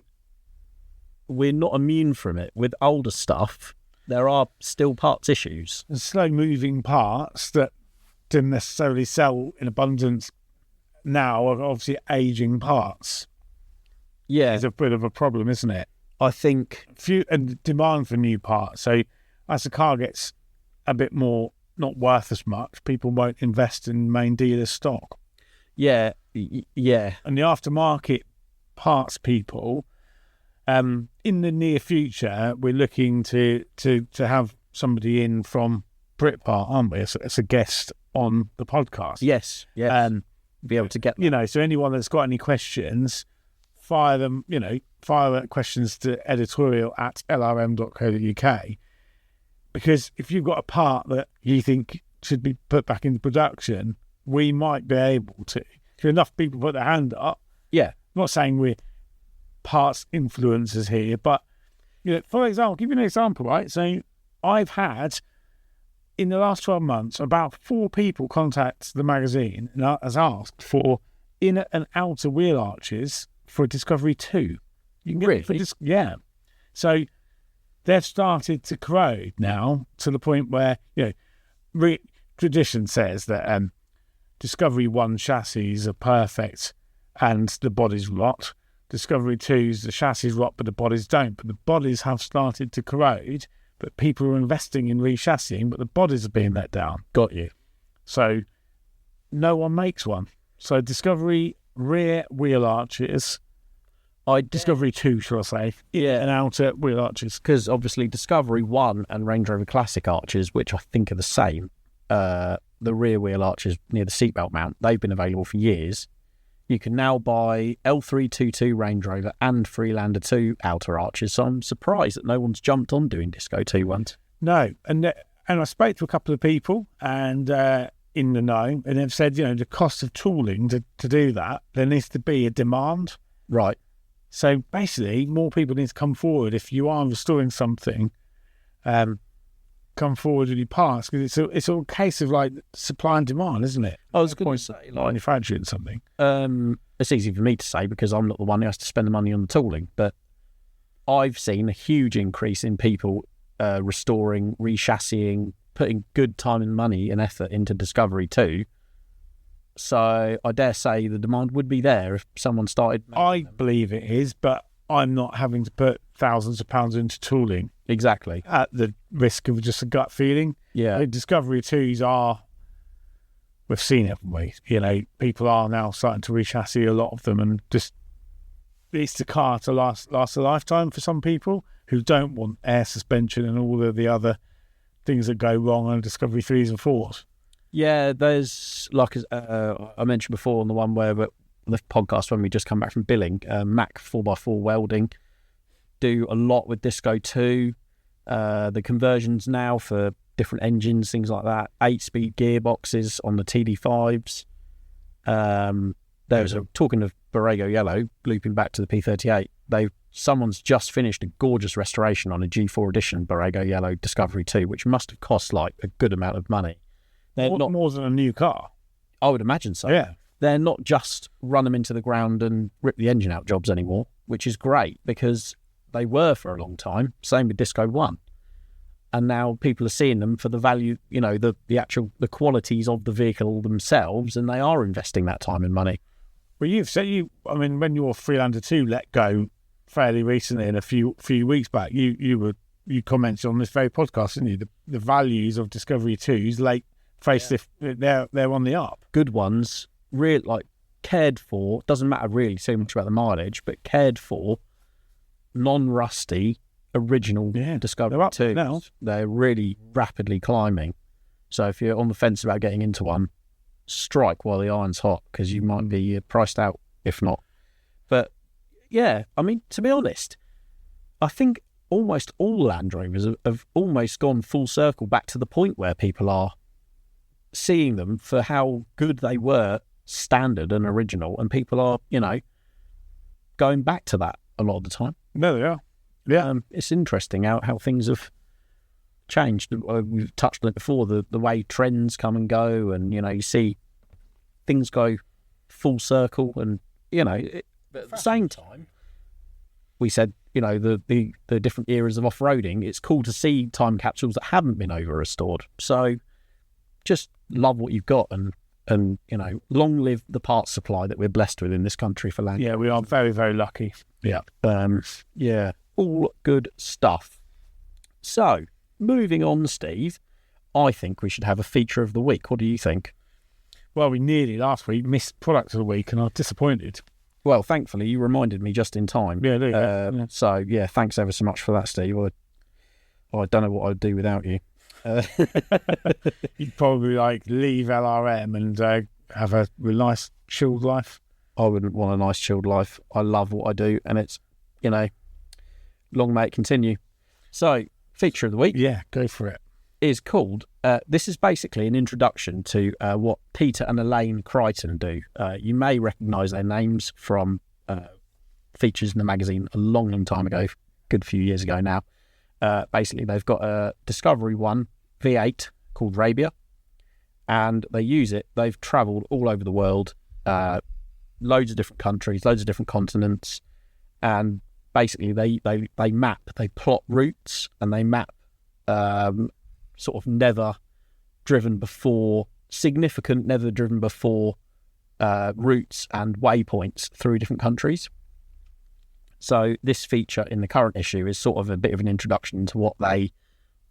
we're not immune from it. With older stuff, there are still parts issues. And slow-moving parts that didn't necessarily sell in abundance now are obviously aging parts. Yeah. It's a bit of a problem, isn't it? I think... And demand for new parts. So as the car gets a bit more not worth as much, people won't invest in main dealer stock. Yeah, yeah. And the aftermarket parts people, in the near future, we're looking to have somebody in from Britpart, aren't we? As a guest on the podcast. Yes. Be able to get that. You know, so anyone that's got any questions, fire questions to editorial@lrm.co.uk. Because if you've got a part that you think should be put back into production, we might be able to. If enough people put their hand up. Yeah. I'm not saying we're parts influencers here, but, you know, for example, I'll give you an example, right? So I've had, in the last 12 months, about 4 people contact the magazine and has asked for inner and outer wheel arches for Discovery 2. You can get it for yeah. So they've started to corrode now to the point where, you know, tradition says that Discovery 1 chassis are perfect and the bodies rot. Discovery 2's, the chassis rot but the bodies don't. But the bodies have started to corrode, but people are investing in re-chassising, but the bodies are being let down. Got you. So no one makes one. So Discovery rear wheel arches... Discovery 2, shall I say? Yeah. And outer wheel arches. Because obviously Discovery 1 and Range Rover Classic arches, which I think are the same, the rear wheel arches near the seatbelt mount, they've been available for years. You can now buy L322 Range Rover and Freelander 2 outer arches, so I'm surprised that no one's jumped on doing Disco 2 ones. No, and I spoke to a couple of people and in the know, and they've said, you know, the cost of tooling to do that, there needs to be a demand. Right. So basically, more people need to come forward. If you are restoring something, come forward with your parts, because it's all a case of like supply and demand, isn't it? I was going to say, like, manufacturing something. It's easy for me to say because I'm not the one who has to spend the money on the tooling, but I've seen a huge increase in people restoring, re-chassising, putting good time and money and effort into Discovery 2. So I dare say the demand would be there if someone started. I believe it is, but I'm not having to put thousands of pounds into tooling. Exactly. At the risk of just a gut feeling. Yeah. The Discovery 2s are, we've seen it, haven't we? You know, people are now starting to re-chassis a lot of them, and just, it's the car to last a lifetime for some people who don't want air suspension and all of the other things that go wrong on Discovery 3s and 4s. Yeah, there's, like I mentioned before on the one where the podcast when we just come back from billing, Mac 4x4 welding do a lot with Disco 2. The conversions now for different engines, things like that, 8-speed gearboxes on the TD5s. Talking of Borrego Yellow, looping back to the P38, someone's just finished a gorgeous restoration on a G4 edition Borrego Yellow Discovery 2, which must have cost like a good amount of money. They're not more than a new car. I would imagine so. Yeah. They're not just run them into the ground and rip the engine out jobs anymore, which is great because they were for a long time. Same with Disco 1. And now people are seeing them for the value, you know, the qualities of the vehicle themselves, and they are investing that time and money. Well, you've said when your Freelander 2 let go fairly recently, in a few weeks back, you commented on this very podcast, didn't you? The values of Discovery 2s, like facelift, they're on the up. Good ones, really like cared for. Doesn't matter really too much about the mileage, but cared for, non-rusty, original Discovery 2s. Now. They're really rapidly climbing. So if you're on the fence about getting into one, strike while the iron's hot, because you might be priced out if not. But yeah, I mean, to be honest, I think almost all Land Rovers have almost gone full circle back to the point where people are seeing them for how good they were, standard and original, and people are, you know, going back to that a lot of the time. No, they are. Yeah. It's interesting how things have changed. We've touched on it before, the way trends come and go, and, you know, you see things go full circle, and, you know, but at the same time, we said the different eras of off-roading, it's cool to see time capsules that haven't been over-restored. So just love what you've got, and long live the parts supply that we're blessed with in this country for Land. Yeah, we are very, very lucky. Yeah. All good stuff. So, moving on, Steve, I think we should have a feature of the week. What do you think? Well, we nearly last week missed product of the week, and I was disappointed. Well, thankfully, you reminded me just in time. Yeah, there you go. So, thanks ever so much for that, Steve. I don't know what I'd do without you. You'd probably leave LRM and have a nice chilled life. I wouldn't want a nice chilled life. I love what I do, and it's, long may it continue. So, feature of the week. Yeah, go for it. Is called, this is basically an introduction to what Peter and Elaine Crichton do. You may recognise their names from features in the magazine a long, long time ago, good few years ago now. Basically, they've got a Discovery 1 V8 called Rabia, and they use it. They've travelled all over the world, loads of different countries, loads of different continents, and basically they map, they plot routes, and they map sort of never driven before routes and waypoints through different countries. So this feature in the current issue is sort of a bit of an introduction to what they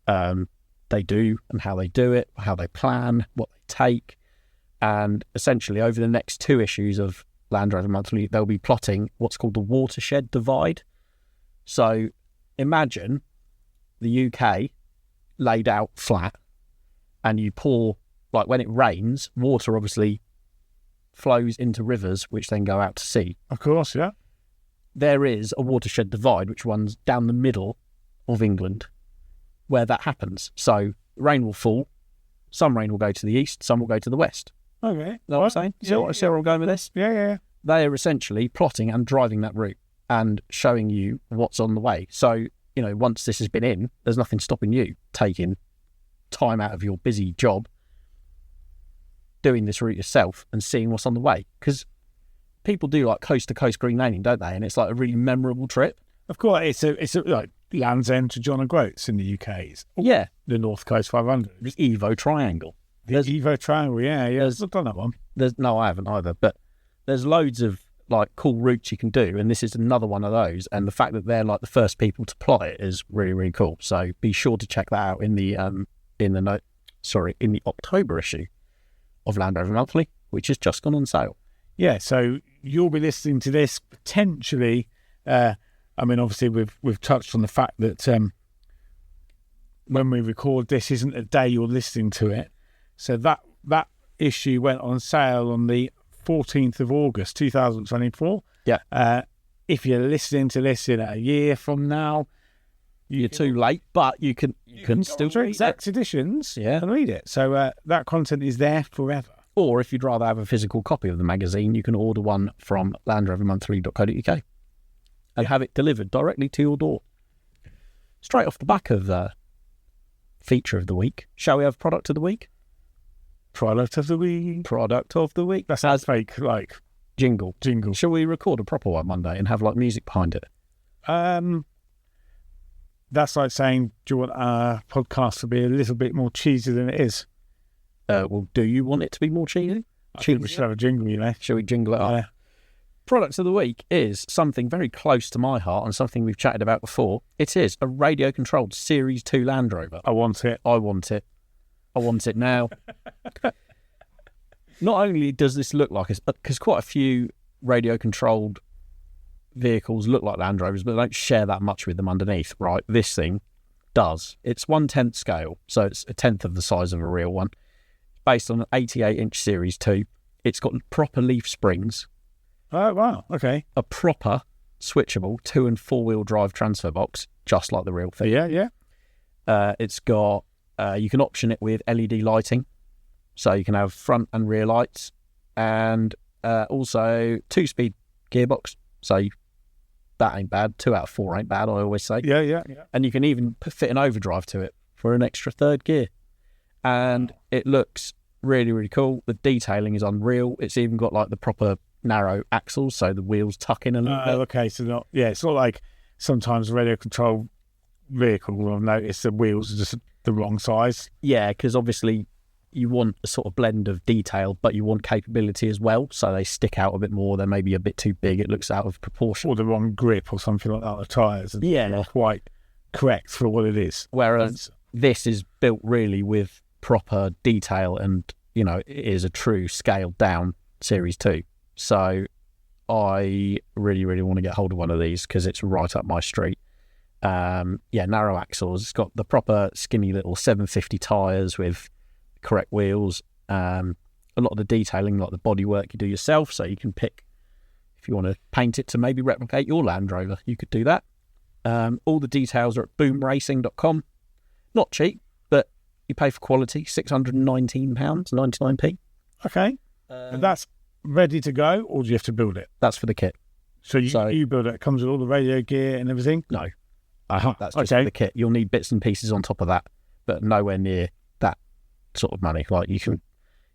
do and how they do it, how they plan, what they take. And essentially over the next 2 issues of Land Rover Monthly, they'll be plotting what's called the watershed divide. So imagine the UK laid out flat, and you pour, when it rains, water obviously flows into rivers, which then go out to sea. Of course, yeah. There is a watershed divide which runs down the middle of England where that happens. So rain will fall, some rain will go to the east, some will go to the west. Okay. Know what I'm saying? See where I'm going with this? Yeah. They are essentially plotting and driving that route and showing you what's on the way. So, once this has been in, there's nothing stopping you taking time out of your busy job, doing this route yourself and seeing what's on the way. Because people do coast to coast green laning, don't they? And it's a really memorable trip. Of course, it's like Land's End to John O'Groats in the UK. Yeah. The North Coast 500. The Evo Triangle. Evo Triangle, yeah. I've done that one. No, I haven't either. But there's loads of cool routes you can do, and this is another one of those. And the fact that they're the first people to plot it is really, really cool. So be sure to check that out in the October issue of Land Rover Monthly, which has just gone on sale. Yeah, so you'll be listening to this potentially. Obviously we've touched on the fact that when we record this isn't a day you're listening to it. So that issue went on sale on the 14th of August 2024. Yeah. If you're listening to this in a year from now, you're too late, but you can still read exact editions and read it. So that content is there forever. Or if you'd rather have a physical copy of the magazine, you can order one from landrovermonthly.co.uk and have it delivered directly to your door. Straight off the back of the feature of the week, shall we have product of the week? Product of the week. Product of the week. That sounds fake, jingle. Jingle. Shall we record a proper one Monday and have music behind it? That's like saying, do you want our podcast to be a little bit more cheesy than it is? Well, do you want it to be more cheesy? I think we should have a jingle, Shall we jingle it up? Products of the week is something very close to my heart and something we've chatted about before. It is a radio-controlled Series 2 Land Rover. I want it. I want it now. Not only does this look like it, because quite a few radio-controlled vehicles look like Land Rovers, but they don't share that much with them underneath, right? This thing does. It's 1/10 scale, so it's a tenth of the size of a real one. Based on an 88-inch Series 2. It's got proper leaf springs. Oh, wow. Okay. A proper switchable 2- and 4-wheel drive transfer box, just like the real thing. Yeah. It's got, you can option it with LED lighting. So you can have front and rear lights. And also 2-speed gearbox. So that ain't bad. 2 out of 4 ain't bad, I always say. Yeah. And you can even fit an overdrive to it for an extra third gear. And it looks really, really cool. The detailing is unreal. It's even got the proper narrow axles, so the wheels tuck in a little bit. Okay, so it's not like sometimes radio control vehicle, I've noticed the wheels are just the wrong size. Yeah, because obviously you want a sort of blend of detail, but you want capability as well. So they stick out a bit more. They're maybe a bit too big. It looks out of proportion. Or the wrong grip or something like that. The tyres are not quite correct for what it is. Whereas this is built really with proper detail and, you know, it is a axle scaled down Series 2. So I really, really want to get hold of one of these because it's right up my street. Narrow axles. It's got the proper skinny little 750 tyres with correct wheels. A lot of the detailing, like the bodywork, you do yourself, so you can pick if you want to paint it to maybe replicate your Land Rover. You could do that. All the details are at boomracing.com. Not cheap, but you pay for quality. £619.99p. Okay, and that's ready to go, or do you have to build it? That's for the kit. So you build it. It comes with all the radio gear and everything. No, that's just for the kit. You'll need bits and pieces on top of that, but nowhere near that sort of money. Like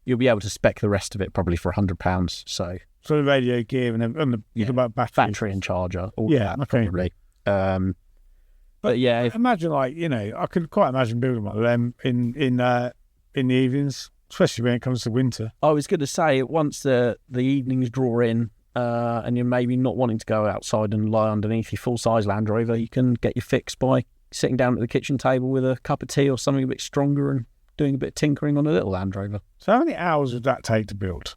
you'll be able to spec the rest of it probably for £100. So the radio gear and about battery and charger, all that probably. But yeah, imagine I could quite imagine building one of them in the evenings, especially when it comes to winter. I was going to say once the evenings draw in. And you're maybe not wanting to go outside and lie underneath your full-size Land Rover, you can get your fix by sitting down at the kitchen table with a cup of tea or something a bit stronger and doing a bit of tinkering on a little Land Rover. So how many hours would that take to build?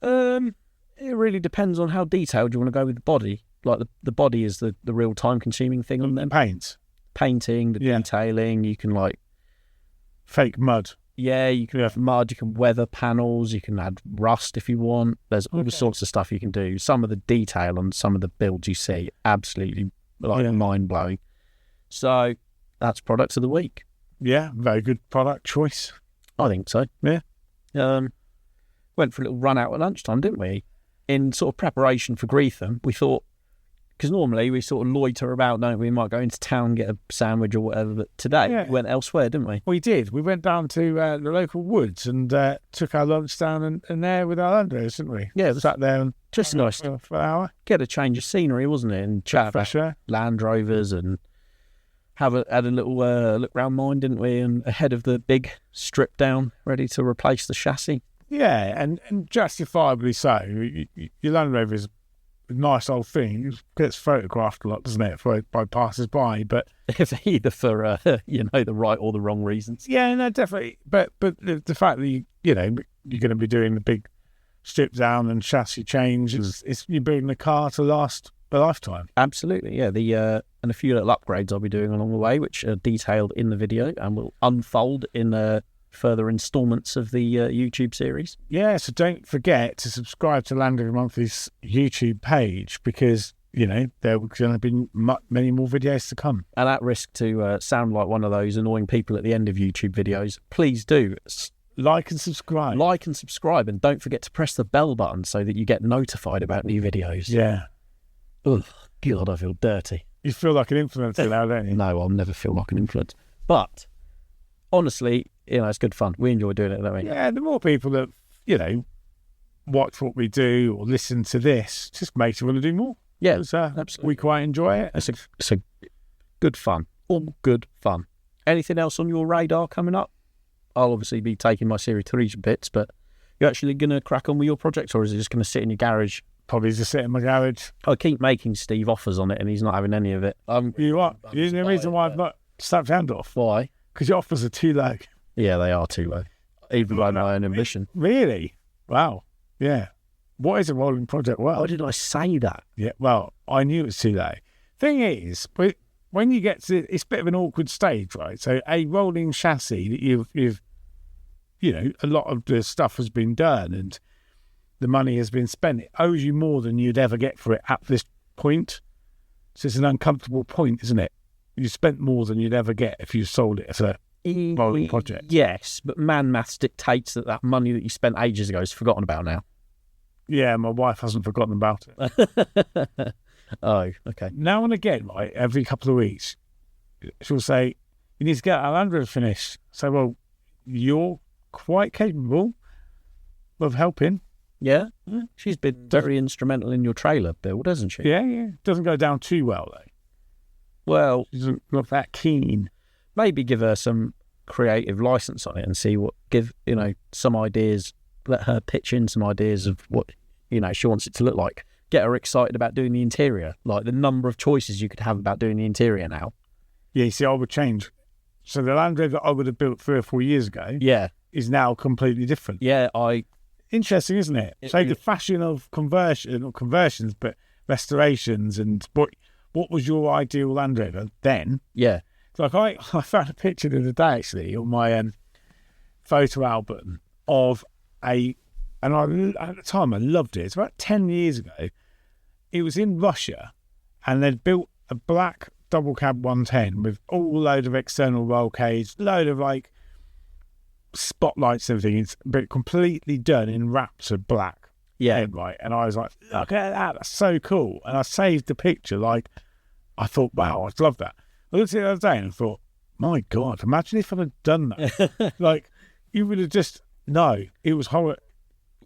It really depends on how detailed you want to go with the body. Like the body is the real time-consuming thing on them. Painting, the detailing, you can fake mud. Yeah, you can have mud, you can weather panels, you can add rust if you want. There's all sorts of stuff you can do. Some of the detail on some of the builds you see, absolutely mind-blowing. So that's products of the week. Yeah, very good product choice. I think so. Yeah. Went for a little run out at lunchtime, didn't we? In sort of preparation for Greetham, we thought, because normally we sort of loiter about, don't we? We might go into town, get a sandwich or whatever, but today we went elsewhere, didn't we? We did. We went down to the local woods and took our lunch down and there with our Land Rovers, didn't we? Yeah. Sat there and just nice for an hour. Get a change of scenery, wasn't it? And chat about Land Rovers and had a little look round mine, didn't we? And ahead of the big strip down, ready to replace the chassis. Yeah, and justifiably so. Your Land Rover is a nice old thing. It gets photographed a lot, doesn't it, by passers-by? But it's either for the right or the wrong reasons. Yeah, no, definitely. But the fact that you're going to be doing the big strip down and chassis change, it's you're building a car to last a lifetime. Absolutely, yeah. And a few little upgrades I'll be doing along the way, which are detailed in the video and will unfold in further instalments of the YouTube series. Yeah, so don't forget to subscribe to Land Rover Monthly's YouTube page because, there are going to be many more videos to come. And at risk to sound like one of those annoying people at the end of YouTube videos, please do like and subscribe. And don't forget to press the bell button so that you get notified about new videos. Yeah. Ugh, God, I feel dirty. You feel like an influencer now, don't you? No, I'll never feel like an influencer. But honestly, it's good fun. We enjoy doing it, don't we? Yeah, the more people that, watch what we do or listen to this, just makes you want to do more. Yeah, absolutely. We quite enjoy it. It's a good fun. All good fun. Anything else on your radar coming up? I'll obviously be taking my Series 3 bits, but you're actually going to crack on with your project, or is it just going to sit in your garage? Probably just sit in my garage. I keep making Steve offers on it, and he's not having any of it. You what? Here's the reason why I've not slapped hand off. Why? Because your offers are too low. Yeah, they are too low. Even by my own ambition. Really? Wow. Yeah. What is a rolling project? Well, why did I say that? Yeah, well, I knew it was too low. Thing is, when you get to it's a bit of an awkward stage, right? So a rolling chassis that you've a lot of the stuff has been done and the money has been spent. It owes you more than you'd ever get for it at this point. So it's an uncomfortable point, isn't it? You spent more than you'd ever get if you sold it as a rolling project. Yes, but maths dictates that money that you spent ages ago is forgotten about now. Yeah, my wife hasn't forgotten about it. Oh, okay. Now and again, right, every couple of weeks, she'll say, you need to get our Land Rover finished. So, well, you're quite capable of helping. Yeah, she's been very instrumental in your trailer build, hasn't she? Yeah. Doesn't go down too well, though. Well, She's not that keen. maybe give her some creative license on it and see what, give, some ideas, let her pitch in some ideas of what, she wants it to look like. Get her excited about doing the interior, like the number of choices you could have about doing the interior now. Yeah, you see, I would change. So the Land Rover I would have built 3 or 4 years ago is now completely different. Yeah, Interesting, isn't it? So the fashion of conversions, but restorations, and what was your ideal Land Rover then? Yeah. Like I found a picture the other day actually on my photo album of at the time I loved it. It's about 10 years ago. It was in Russia, and they'd built a black double cab 110 with all load of external roll cage, load of like spotlights and everything. It's but completely done in wraps of black. Yeah. Right. And I was like, look at that, that's so cool. And I saved the picture. Like, I thought, wow, I'd love that. I looked at it the other day and I thought, my God, imagine if I'd have done that. Like, you would have just, no, it was horrible.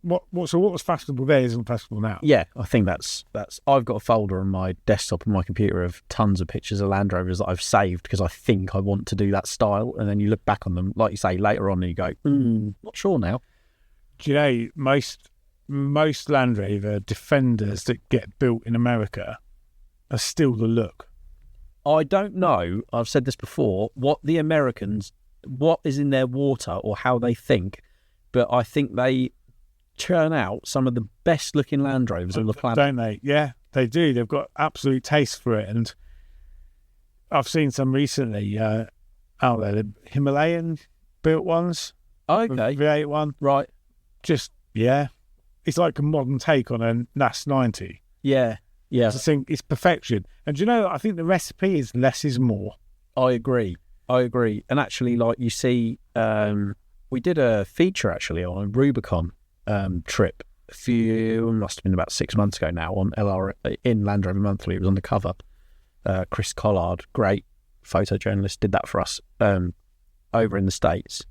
What was fashionable there isn't fashionable now. Yeah, I think that's. I've got a folder on my desktop on my computer of tons of pictures of Land Rovers that I've saved because I think I want to do that style. And then you look back on them, like you say, later on, and you go, not sure now. Do you know most Land Rover Defenders that get built in America are still the look? I don't know. I've said this before. What is in their water or how they think, but I think they churn out some of the best looking Land Rovers on the planet. Don't they? Yeah, they do. They've got absolute taste for it. And I've seen some recently out there, the Himalayan built ones. Okay. The V8 one. Right. Just, yeah. It's like a modern take on a NAS 90. Yeah. Yeah. I think it's perfection. And do you know, I think the recipe is less is more. I agree. And actually, like you see, we did a feature actually on a Rubicon trip must have been about 6 months ago now on in Land Rover Monthly. It was on the cover. Chris Collard, great photojournalist, did that for us over in the States.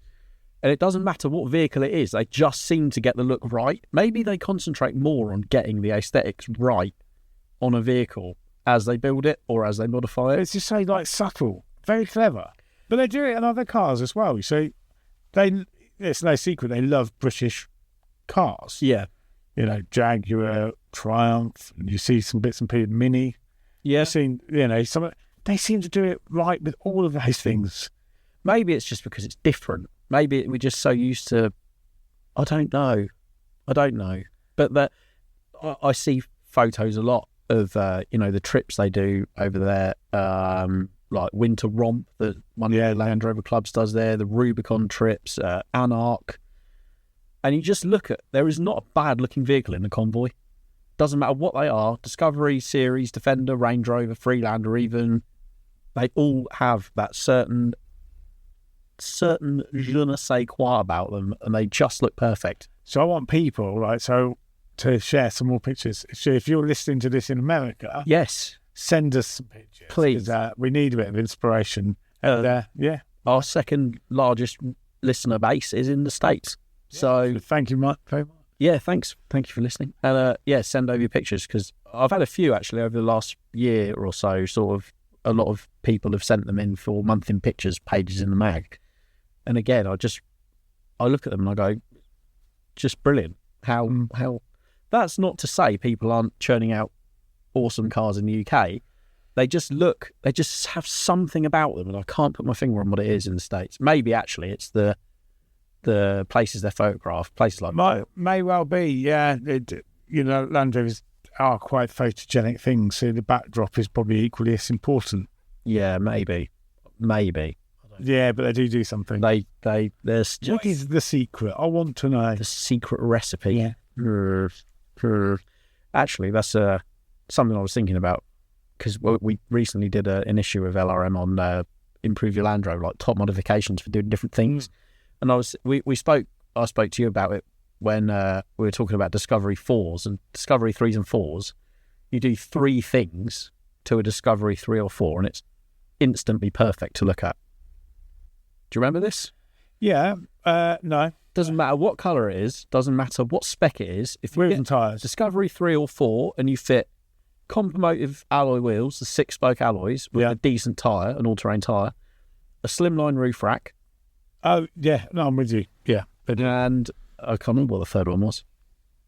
And it doesn't matter what vehicle it is, they just seem to get the look right. Maybe they concentrate more on getting the aesthetics right on a vehicle as they build it or as they modify it. It's just so like subtle, very clever. But they do it in other cars as well. So it's no secret they love British cars. Yeah. Jaguar, Triumph, and you see some bits and pieces, Mini. Yeah. They seem to do it right with all of those things. Maybe it's just because it's different. Maybe we're just so used to, I don't know. But I see photos a lot of, the trips they do over there, like Winter Romp, that one of the Land Rover clubs does there, the Rubicon trips, Anarch. And you just look at, there is not a bad looking vehicle in the convoy. Doesn't matter what they are, Discovery, Series, Defender, Range Rover, Freelander even, they all have that certain je ne sais quoi about them, and they just look perfect. So I want people, right, to share some more pictures. So if you're listening to this in America, yes, send us some pictures. Please. We need a bit of inspiration. Our second largest listener base is in the States. So thank you, Mike, very much. Yeah, thanks. Thank you for listening. And send over your pictures, because I've had a few actually over the last year or so. Sort of a lot of people have sent them in for month in pictures pages in the mag. And again, I look at them and I go, just brilliant. How that's not to say people aren't churning out awesome cars in the UK. They just have something about them, and I can't put my finger on what it is in the States. Maybe actually it's the places they're photographed, places like may well be, yeah. Land Rovers are quite photogenic things, so the backdrop is probably equally as important. Yeah, maybe. Yeah, but they do something. There's just, what is the secret? I want to know the secret recipe. Yeah. Actually, that's something I was thinking about, because we recently did an issue of LRM on Improve Your Land Rover, like top modifications for doing different things. And I spoke to you about it when we were talking about Discovery 4s and Discovery 3s and 4s. You do 3 things to a Discovery 3 or 4 and it's instantly perfect to look at. Do you remember this? Yeah. No. Doesn't matter what colour it is, doesn't matter what spec it is. If you Wheels get and tyres. Discovery 3 or 4 and you fit compomotive alloy wheels, the 6-spoke alloys with a decent tyre, an all-terrain tyre, a slimline roof rack. Oh, yeah. No, I'm with you. Yeah. And I can't remember what the third one was.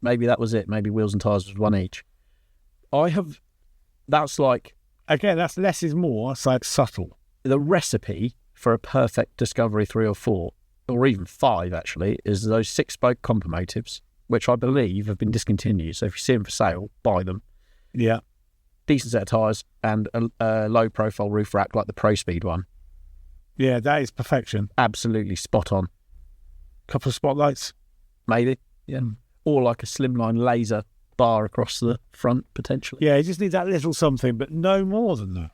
Maybe that was it. Maybe wheels and tyres was one each. That's like... Again, that's less is more. It's like subtle. The recipe for a perfect Discovery 3 or 4, or even 5 actually, is those 6-spoke compomotives, which I believe have been discontinued. So if you see them for sale, buy them. Yeah. Decent set of tyres and a low-profile roof rack like the Pro Speed one. Yeah, that is perfection. Absolutely spot on. Couple of spotlights. Maybe, yeah. Or like a slimline laser bar across the front, potentially. Yeah, you just need that little something, but no more than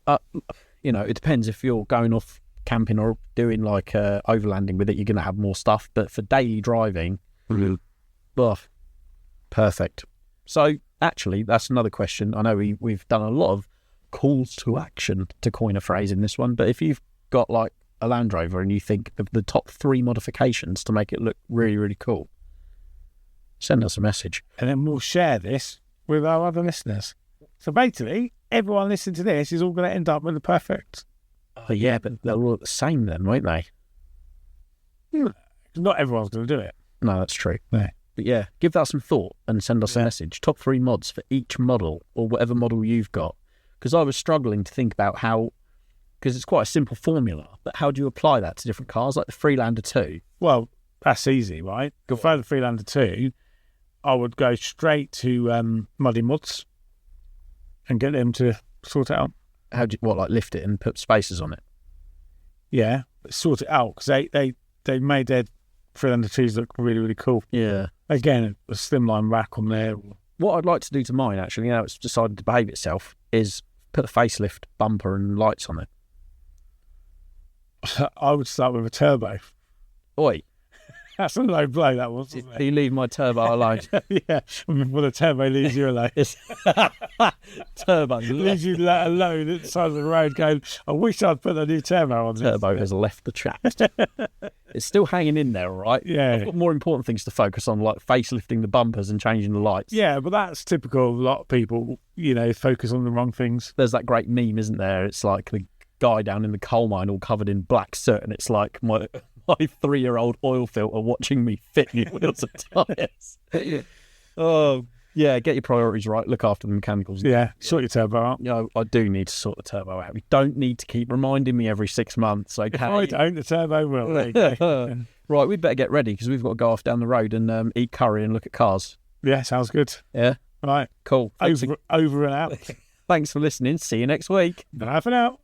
that. It depends if you're going off camping or doing like overlanding with it, you're going to have more stuff. But for daily driving, perfect. So actually, that's another question. I know we've done a lot of calls to action, to coin a phrase in this one, but if you've got like a Land Rover and you think of the top 3 modifications to make it look really, really cool, send us a message. And then we'll share this with our other listeners. So basically, everyone listening to this is all going to end up with the perfect. Oh, yeah, but they're all the same then, won't they? Not everyone's going to do it. No, that's true. Yeah. But yeah, give that some thought and send us a message. Top 3 mods for each model or whatever model you've got. Because I was struggling to think about how, because it's quite a simple formula, but how do you apply that to different cars, like the Freelander 2? Well, that's easy, right? For the Freelander 2, I would go straight to Muddy Mods and get them to sort it out. How do you, like lift it and put spacers on it? Yeah, sort it out, because they made their Freelander 2s look really, really cool. Yeah. Again, a slimline rack on there. What I'd like to do to mine, actually, now it's decided to behave itself, is put a facelift bumper and lights on it. I would start with a turbo. Oi. That's a low blow, that was, wasn't it? You leave my turbo alone. Yeah, well, the turbo leaves you alone. Turbo. Leaves you alone at the side of the road going, I wish I'd put a new turbo on this. Turbo has left the chat. It's still hanging in there, all right? Yeah. I've got more important things to focus on, like facelifting the bumpers and changing the lights. Yeah, but that's typical of a lot of people, focus on the wrong things. There's that great meme, isn't there? It's like the guy down in the coal mine all covered in black soot, and it's like my 3-year-old oil filter watching me fit new wheels and tyres. Oh, yeah, get your priorities right. Look after the mechanicals. Yeah, sort your turbo out. I do need to sort the turbo out. You don't need to keep reminding me every 6 months, okay? If I don't, the turbo will. There you go. Right, we'd better get ready because we've got to go off down the road and eat curry and look at cars. Yeah, sounds good. Yeah? Right. Cool. Over and out. Thanks for listening. See you next week. Bye for now.